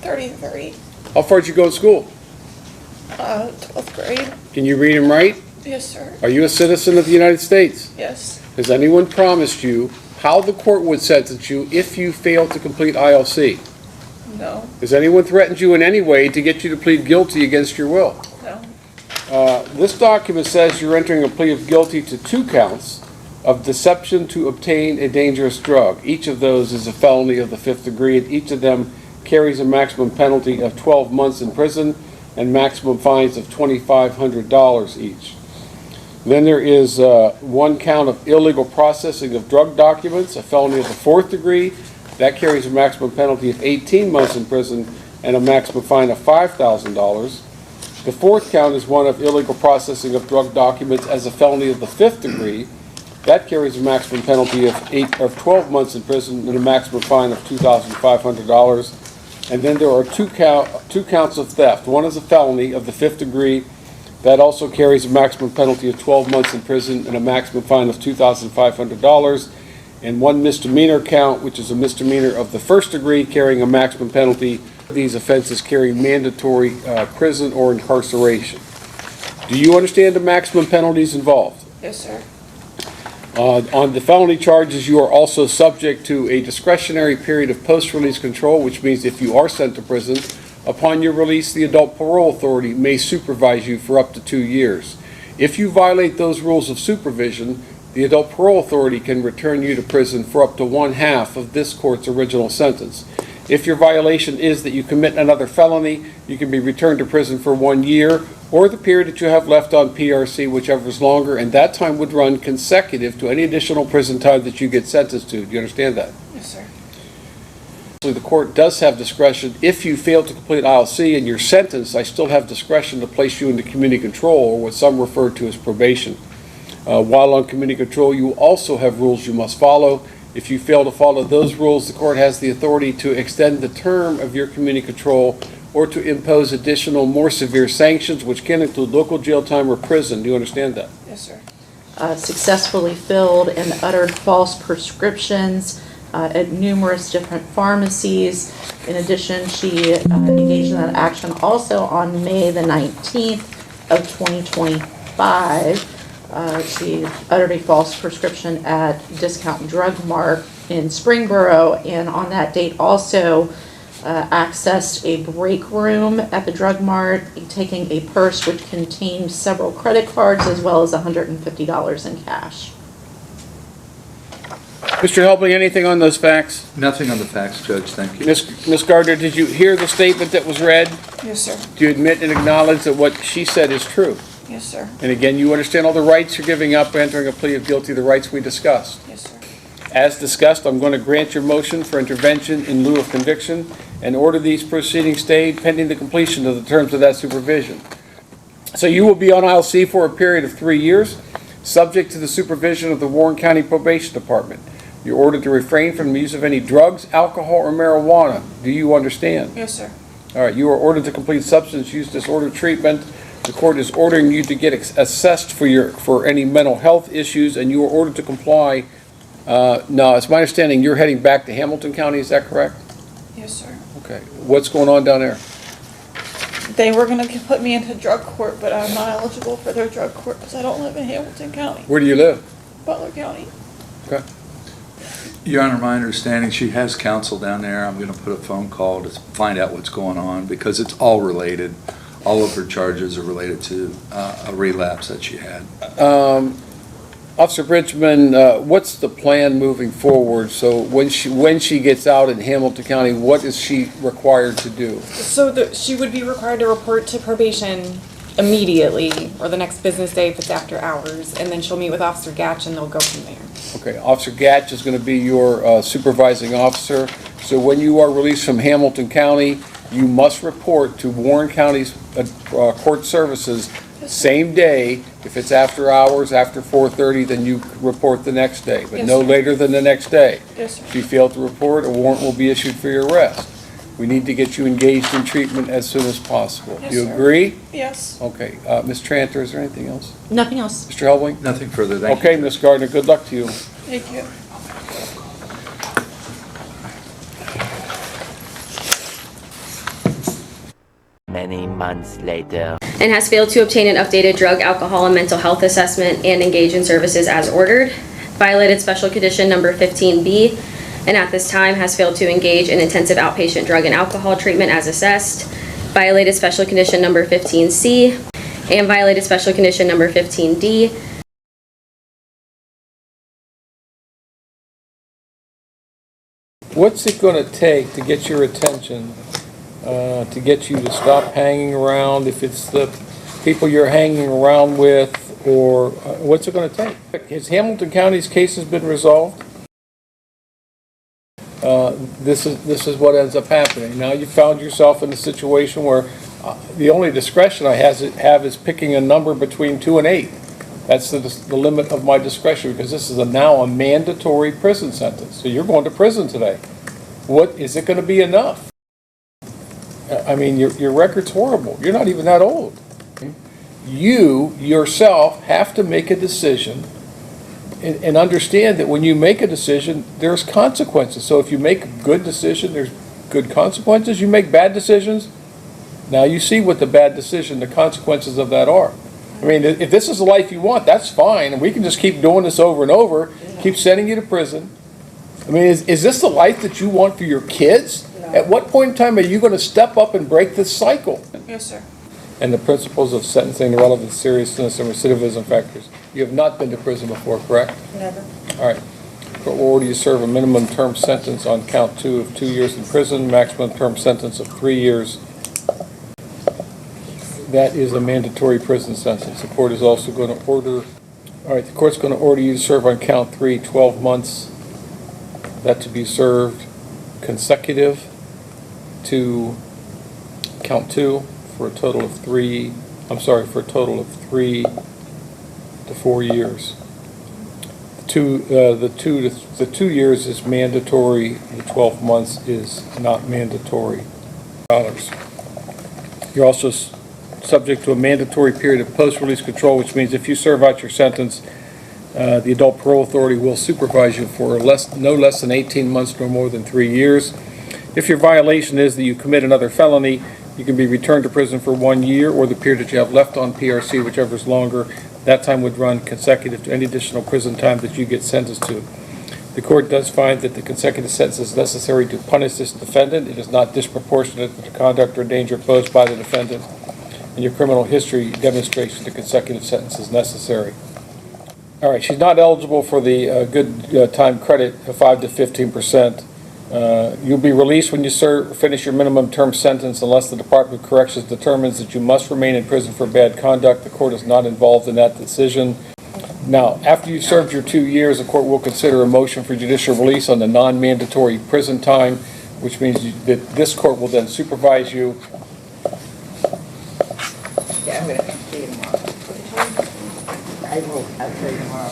33. How far did you go to school? 12th grade. Can you read and write? Yes, sir. Are you a citizen of the United States? Yes. Has anyone promised you how the court would sentence you if you fail to complete ILC? No. Has anyone threatened you in any way to get you to plead guilty against your will? No. This document says you're entering a plea of guilty to 2 counts of deception to obtain a dangerous drug. Each of those is a felony of the 5th degree, and each of them carries a maximum penalty of 12 months in prison and maximum fines of $2,500 each. Then there is 1 count of illegal processing of drug documents, a felony of the 4th degree. That carries a maximum penalty of 18 months in prison and a maximum fine of $5,000. The 4th count is one of illegal processing of drug documents as a felony of the 5th degree. That carries a maximum penalty of 12 months in prison and a maximum fine of $2,500. And then there are 2 counts of theft. One is a felony of the 5th degree. That also carries a maximum penalty of 12 months in prison and a maximum fine of $2,500. And 1 misdemeanor count, which is a misdemeanor of the 1st degree, carrying a maximum penalty. These offenses carry mandatory prison or incarceration. Do you understand the maximum penalties involved? Yes, sir. On the felony charges, you are also subject to a discretionary period of post-release control, which means if you are sent to prison, upon your release, the adult parole authority may supervise you for up to 2 years. If you violate those rules of supervision, the adult parole authority can return you to prison for up to 1/2 of this court's original sentence. If your violation is that you commit another felony, you can be returned to prison for 1 year or the period that you have left on PRC, whichever is longer, and that time would run consecutive to any additional prison time that you get sentenced to. Do you understand that? Yes, sir. The court does have discretion. If you fail to complete ILC and you're sentenced, I still have discretion to place you into community control, or what some refer to as probation. While on community control, you also have rules you must follow. If you fail to follow those rules, the court has the authority to extend the term of your community control or to impose additional, more severe sanctions, which can include local jail time or prison. Do you understand that? Yes, sir. Successfully filled and uttered false prescriptions at numerous different pharmacies. In addition, she engaged in that action also on May the 19th of 2025. She uttered a false prescription at Discount Drug Mart in Springboro, and on that date also accessed a break room at the Drug Mart, taking a purse which contained several credit cards as well as $150 in cash. Mr. Helbling, anything on those facts? Nothing on the facts, Judge, thank you. Ms. Gardner, did you hear the statement that was read? Yes, sir. Do you admit and acknowledge that what she said is true? Yes, sir. And again, you understand all the rights you're giving up entering a plea of guilty, the rights we discussed. Yes, sir. As discussed, I'm going to grant your motion for intervention in lieu of conviction and order these proceedings stayed pending the completion of the terms of that supervision. So you will be on ILC for a period of 3 years, subject to the supervision of the Warren County Probation Department. You're ordered to refrain from the use of any drugs, alcohol, or marijuana. Do you understand? Yes, sir. All right, you are ordered to complete substance use disorder treatment. The court is ordering you to get assessed for any mental health issues, and you are ordered to comply. Now, it's my understanding you're heading back to Hamilton County, is that correct? Yes, sir. Okay. What's going on down there? They were going to put me into drug court, but I'm not eligible for their drug court because I don't live in Hamilton County. Where do you live? Butler County. Okay. Your Honor, my understanding, she has counsel down there. I'm going to put a phone call to find out what's going on because it's all related. All of her charges are related to a relapse that she had. Officer Bridgman, what's the plan moving forward? So when she gets out in Hamilton County, what is she required to do? So she would be required to report to probation immediately or the next business day if it's after hours, and then she'll meet with Officer Gatch and they'll go from there. Okay, Officer Gatch is going to be your supervising officer. So when you are released from Hamilton County, you must report to Warren County's court services same day. If it's after hours, after 4:30, then you report the next day, but Yes, no sir. later than the next day. Yes, sir. If you fail to report, a warrant will be issued for your arrest. We need to get you engaged in treatment as soon as possible. Yes, Do you sir. agree? Yes. Okay. Ms. Tranter, is there anything else? Nothing else. Mr. Helbling? Nothing further, thank you. Okay, Ms. Gardner, good luck to you. Thank you. Many months later. And has failed to obtain an updated drug, alcohol, and mental health assessment and engage in services as ordered. Violated special condition number 15B, and at this time has failed to engage in intensive outpatient drug and alcohol treatment as assessed. Violated special condition number 15C, and violated special condition number 15D. What's it gonna take to get your attention, to get you to stop hanging around, if it's the people you're hanging around with, or what's it gonna take? Has Hamilton County's case has been resolved? This is what ends up happening. Now you found yourself in a situation where the only discretion I have is picking a number between 2 and 8. That's the limit of my discretion, because this is now a mandatory prison sentence. So you're going to prison today. What, is it gonna be enough? I mean, your record's horrible. You're not even that old. You yourself have to make a decision and understand that when you make a decision, there's consequences. So if you make a good decision, there's good consequences. You make bad decisions, now you see what the bad decision, the consequences of that are. I mean, if this is the life you want, that's fine, and we can just keep doing this over and over, keep sending you to prison. I mean, is this the life that you want for your kids? No. At what point in time are you going to step up and break this cycle? Yes, sir. And the principles of sentencing, the relevant seriousness and recidivism factors. You have not been to prison before, correct? Never. All right. Court will order you to serve a minimum term sentence on count 2 of 2 years in prison, maximum term sentence of 3 years. That is a mandatory prison sentence. The court is also going to order, all right, the court's going to order you to serve on count 3, 12 months. That to be served consecutive to count 2 for a total of 3 to 4 years. The 2 years is mandatory, the 12 months is not mandatory. You're also subject to a mandatory period of post-release control, which means if you serve out your sentence, the adult parole authority will supervise you for no less than 18 months nor more than 3 years. If your violation is that you commit another felony, you can be returned to prison for 1 year or the period that you have left on PRC, whichever is longer. That time would run consecutive to any additional prison time that you get sentenced to. The court does find that the consecutive sentence is necessary to punish this defendant. It is not disproportionate to the conduct or danger posed by the defendant, and your criminal history demonstrates that the consecutive sentence is necessary. All right, she's not eligible for the good time credit of 5 to 15%. You'll be released when you finish your minimum term sentence unless the Department of Corrections determines that you must remain in prison for bad conduct. The court is not involved in that decision. Now, after you've served your 2 years, the court will consider a motion for judicial release on the non-mandatory prison time, which means that this court will then supervise you. Yeah, I'm gonna come see you tomorrow. I'll see you tomorrow.